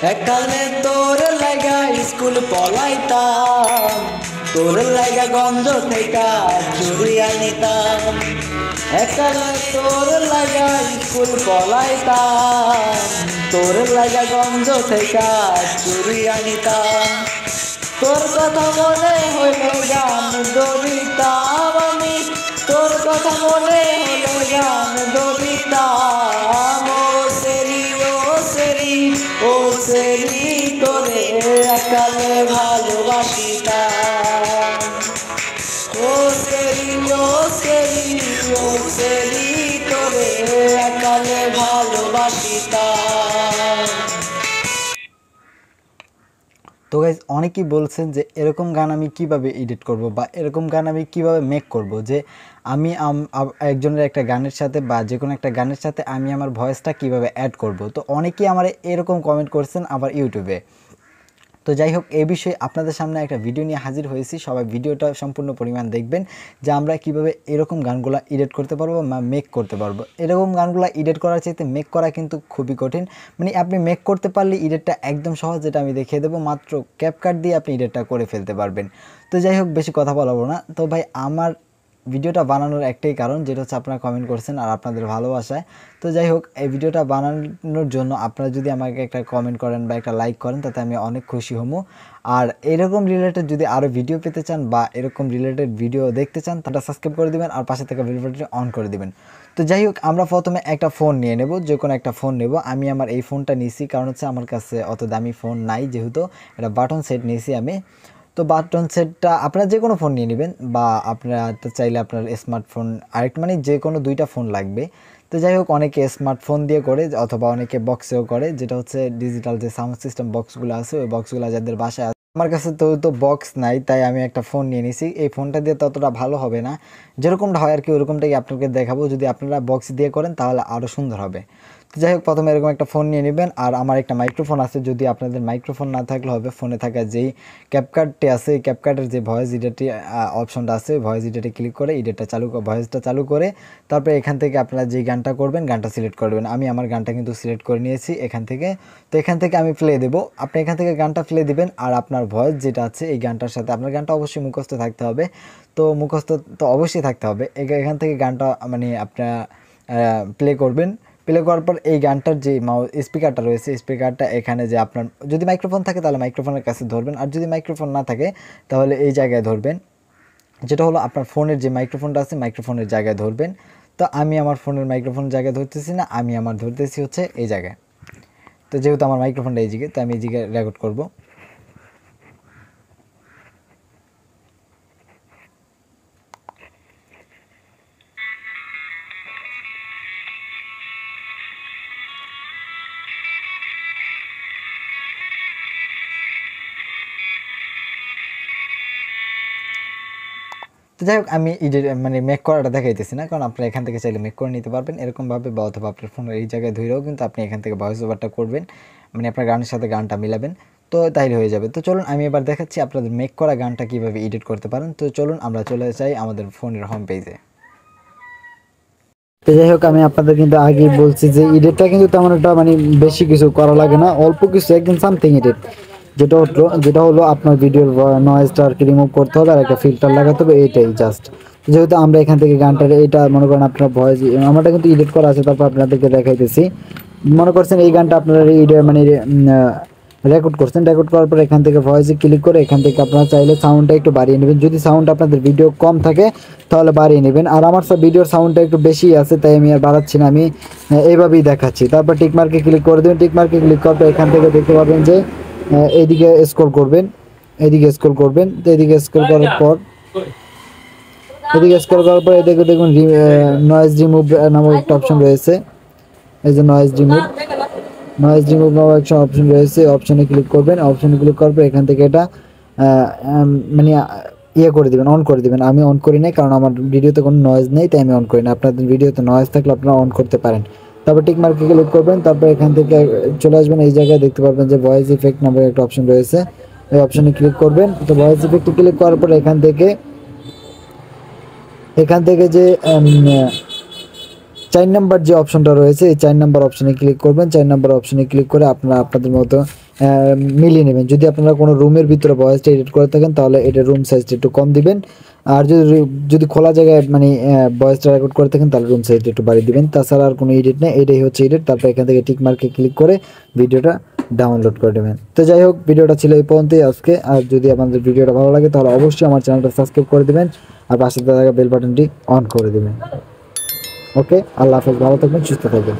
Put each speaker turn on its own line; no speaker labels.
একালে তোর লাগা স্কুল পলাইতাম, তোর লাগা গন্ধ থেকে চুরি আনিতাম। একালে তোর লাগা স্কুল পলাইতাম, তোর লাগা গন্ধ থেকে চুরি আনিতাম। তোর কথা মনে হইলে গান দরিতাম আমি, তোর কথা মনে হইলে গান দরিতাম। ও সেরি তোরে একালে ভালোবাসিতাম। ও সেরি তোরে একালে ভালোবাসিতাম।
তো গাইজ অনেকেই বলছেন যে এরকম গান আমি কিভাবে এডিট করব বা এরকম গান আমি কিভাবে মেক করব, যে আমি একজনের একটা গানের সাথে বা যে কোনো একটা গানের সাথে আমি আমার ভয়েসটা কিভাবে অ্যাড করব। তো অনেকেই আমার এরকম কমেন্ট করছেন আবার ইউটিউবে। তো যাই হোক, এই বিষয়ে আপনাদের সামনে একটা ভিডিও নিয়ে হাজির হয়েছি। সবাই ভিডিওটা সম্পূর্ণ পরিমাণ দেখবেন যে আমরা কিভাবে এরকম গানগুলো এডিট করতে পারবো বা মেক করতে পারবো। এরকম গানগুলো এডিট করার চাইতে মেক করা কিন্তু খুবই কঠিন। মানে আপনি মেক করতে পারলে এডিটটা একদম সহজ, যেটা আমি দেখিয়ে দেবো। মাত্র ক্যাপকাট দিয়ে আপনি এডিটটা করে ফেলতে পারবেন। তো যাই হোক, বেশি কথা বলবো না। তো ভাই, আমার ভিডিওটা বানানোর একটাই কারণ, যেটা হচ্ছে আপনারা কমেন্ট করছেন আর আপনাদের ভালোবাসায়। তো যাই হোক, এই ভিডিওটা বানানোর জন্য আপনারা যদি আমাকে একটা কমেন্ট করেন বা একটা লাইক করেন, তাতে আমি অনেক খুশি হব। আর এরকম রিলেটেড যদি আরও ভিডিও পেতে চান বা এরকম রিলেটেড ভিডিও দেখতে চান, তাহলে সাবস্ক্রাইব করে দিবেন আর পাশে থেকে বেল বাটনটি অন করে দিবেন। তো যাই হোক, আমরা প্রথমে একটা ফোন নিয়ে নেব, যে কোনো একটা ফোন নেব। আমি আমার এই ফোনটা নিয়েছি, কারণ হচ্ছে আমার কাছে অত দামি ফোন নাই, যেহেতু এটা বাটন সেট নিয়েছি আমি। তো বাটন সেটটা আপনারা যে কোনো ফোন নিয়ে নেবেন, বা আপনারা তো চাইলে আপনার স্মার্টফোন আরেকটা, মানে যে কোনো দুইটা ফোন লাগবে। তো যাই হোক, অনেকে স্মার্টফোন দিয়ে করে অথবা অনেকে বক্সেও করে, যেটা হচ্ছে ডিজিটাল যে সাউন্ড সিস্টেম বক্সগুলো আছে, ওই বক্সগুলো যাদের বাসায় আছে। আমার কাছে তো বক্স নাই, তাই আমি একটা ফোন নিয়ে নিছি। এই ফোনটা দিয়ে ততটা ভালো হবে না, যেরকমটা হয় আর কি ওরকমটাই আপনাকে দেখাবো। যদি আপনারা বক্স দিয়ে করেন তাহলে আরও সুন্দর হবে। তো যাই হোক, প্রথমে এরকম একটা ফোন নিয়ে নেবেন। আর আমার একটা মাইক্রোফোন আছে, যদি আপনাদের মাইক্রোফোন না থাকলে হবে, ফোনে থাকা যেই ক্যাপকাটটি আছে, এই ক্যাপকাটের যে ভয়েস এডিটটি অপশনটা আছে, ভয়েস এডিটে ক্লিক করে এডিটটা ভয়েসটা চালু করে তারপরে এখান থেকে আপনারা যে গানটা করবেন গানটা সিলেক্ট করবেন। আমি আমার গানটা কিন্তু সিলেক্ট করে নিয়েছি এখান থেকে। তো এখান থেকে আমি প্লে দেবো, আপনি এখান থেকে গানটা প্লে দিবেন। আর আপনার ভয়েস যেটা আছে এই গানটার সাথে আপনার গানটা অবশ্যই মুখস্থ থাকতে হবে। তো মুখস্থ তো অবশ্যই থাকতে হবে। এখান থেকে গানটা মানে আপনারা প্লে করবেন। প্লে করার পর এই গানটার যে স্পিকারটা রয়েছে, স্পিকারটা এখানে যে আপনার যদি মাইক্রোফোন থাকে তাহলে মাইক্রোফোনের কাছে ধরবেন, আর যদি মাইক্রোফোন না থাকে তাহলে এই জায়গায় ধরবেন, যেটা হলো আপনার ফোনের যে মাইক্রোফোনটা আছে মাইক্রোফোনের জায়গায় ধরবেন। তো আমি আমার ফোনের মাইক্রোফোনের জায়গায় ধরতেছি না, আমি আমার ধরতেছি হচ্ছে এই জায়গায়। তো যেহেতু আমার মাইক্রোফোনটা এই জায়গায়, তো আমি এই জায়গায় রেকর্ড করবো। তো যাই হোক, আমি মানে মেক করাটা দেখাইতেছি না, কারণ আপনারা এখান থেকে চাইলে মেক করে নিতে পারবেন এরকমভাবে, বা অথবা আপনার ফোনের এই জায়গায় ধরেও কিন্তু আপনি এখান থেকে ভয়েস ওভারটা করবেন, মানে আপনার গানের সাথে গানটা মিলাবেন। তো তাইলে হয়ে যাবে। তো চলুন আমি এবার দেখাচ্ছি আপনাদের মেক করা গানটা কীভাবে এডিট করতে পারেন। তো চলুন আমরা চলে যাই আমাদের ফোনের হোম পেজে। তো যাই হোক, আমি আপনাদের কিন্তু আগেই বলছি যে এডিটটা কিন্তু তেমন একটা মানে বেশি কিছু করা লাগে না, অল্প কিছু, একদম সামথিং এডিট। যেটা হলো আপনার ভিডিওর নয়েজটা আর কি রিমুভ করতে হবে আর একটা ফিল্টার লাগাতে হবে, এইটাই জাস্ট। যেহেতু আমরা এখান থেকে গানটার এইটা মনে করেন আপনার ভয়েস আমারটা কিন্তু এডিট করা আছে, তারপর আপনাদেরকে দেখাইতেছি। মনে করছেন এই গানটা আপনারা মানে রেকর্ড করছেন, রেকর্ড করার পর এখান থেকে ভয়েসে ক্লিক করে এখান থেকে আপনারা চাইলে সাউন্ডটা একটু বাড়িয়ে নেবেন। যদি সাউন্ড আপনাদের ভিডিও কম থাকে তাহলে বাড়িয়ে নেবেন। আর আমার ভিডিওর সাউন্ডটা একটু বেশি আছে, তাই আমি আর বাড়াচ্ছি না, আমি এইভাবেই দেখাচ্ছি। তারপর টিকমার্কে ক্লিক করে দেবেন। টিকমার্কে ক্লিক করার পর এখান থেকে দেখতে পাবেন যে এইদিকে স্ক্রল করবেন, এইদিকে স্ক্রল করবেন। তো এইদিকে স্ক্রল করার পর এদিকে দেখুন নয়েজ রিমুভ নামক একটা অপশন রয়েছে। এই যে নয়েজ রিমুভ নামক একটা অপশন রয়েছে, অপশনে ক্লিক করবেন। অপশনে ক্লিক করার পর এখান থেকে এটা মানে ইয়ে করে দিবেন, অন করে দিবেন। আমি অন করি নাই, কারণ আমার ভিডিওতে কোনো নয়েজ নেই, তাই আমি অন করি না। আপনাদের ভিডিওতে নয়েজ থাকলে আপনারা অন করতে পারেন। তারপর টিক মার্কে ক্লিক করবেন। তারপর এখান থেকে চলে আসবেন, এই জায়গায় দেখতে পারবেন যে ভয়েস ইফেক্ট নামক একটা অপশন রয়েছে, এই অপশনে ক্লিক করবেন। তো ভয়েস ইফেক্টে ক্লিক করার পর এখান থেকে যে 4 নাম্বার যে অপশনটা রয়েছে, এই 4 নাম্বার অপশনে ক্লিক করবেন। 4 নাম্বার অপশনে ক্লিক করে আপনারা আপনাদের মতো মিলিয়ে নেবেন। যদি আপনারা কোনো রুমের ভিতরে ভয়েসটা এডিট করে থাকেন তাহলে এটা রুম সাইজটা একটু কম দিবেন, আর যদি খোলা জায়গায় মানে ভয়েসটা রেকর্ড করে থাকেন তাহলে রুম সাইজটা একটু বাড়িয়ে দিবেন। তাছাড়া আর কোনো এডিট নেই, এটাই হচ্ছে এডিট। তারপর এখান থেকে টিক মার্কে ক্লিক করে ভিডিওটা ডাউনলোড করে নেবেন। তো যাই হোক, ভিডিওটা ছিল এই পর্যন্তই আজকে। আর যদি আপনাদের ভিডিওটা ভালো লাগে তাহলে অবশ্যই আমার চ্যানেলটা সাবস্ক্রাইব করে দেবেন আর পাশে থাকা বেল বাটনটি অন করে দেবেন। ওকে, আল্লাহ হাফেজ, ভালো থাকবেন, সুস্থ থাকবেন।